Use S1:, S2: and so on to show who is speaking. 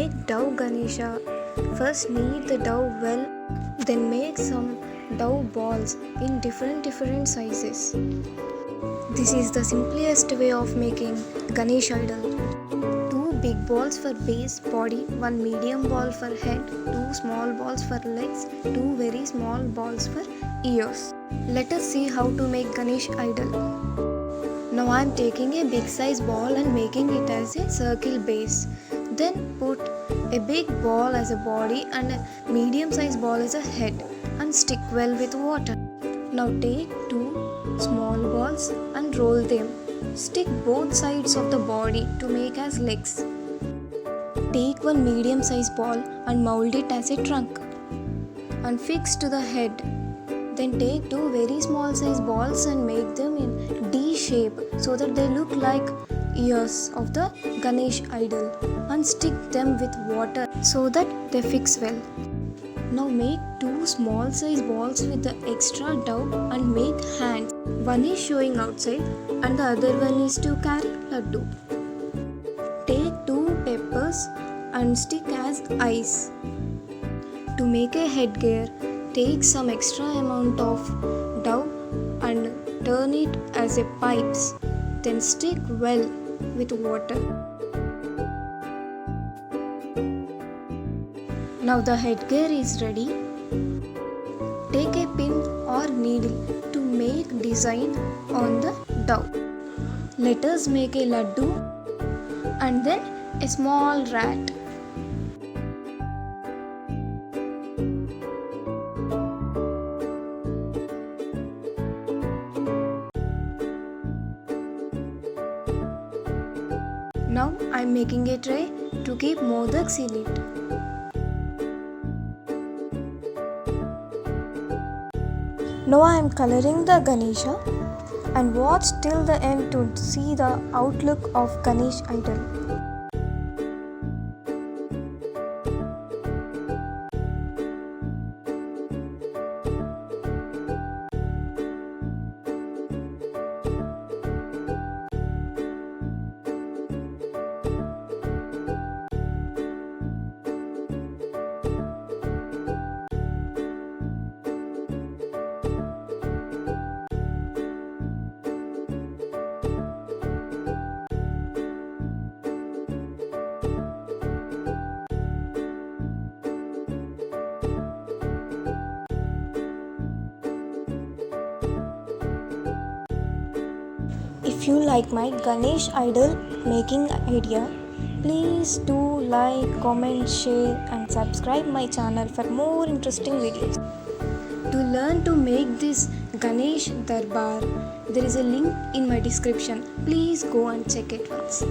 S1: make dough Ganesha, first knead the dough well, then make some dough balls in different sizes. This is the simplest way of making Ganesh idol. 2 big balls for base body, 1 medium ball for head, 2 small balls for legs, 2 very small balls for ears. Let us see how to make Ganesh idol. Now I am taking a big size ball and making it as a circle base. Then put a big ball as a body and a medium size ball as a head and stick well with water. Now take 2 small balls and roll them. Stick both sides of the body to make as legs. Take 1 medium size ball and mold it as a trunk and fix to the head. Then take 2 very small size balls and make them in D shape so that they look like ears of the Ganesh idol and stick them with water so that they fix well. Now make 2 small size balls with the extra dough and make hands. One is showing outside and the other one is to carry laddu. Take 2 peppers and stick as eyes. To make a headgear, take some extra amount of dough and turn it as a pipes. Then stick well with water. Now the headgear is ready. Take a pin or needle to make design on the dough. Let us make a laddu and then a small rat. Now I am making a tray to keep modaks in it. Now I am coloring the Ganesha and watch till the end to see the outlook of Ganesh idol. If you like my Ganesh idol making idea, please do like, comment, share and subscribe my channel for more interesting videos. To learn to make this Ganesh darbar, there is a link in my description. Please go and check it once.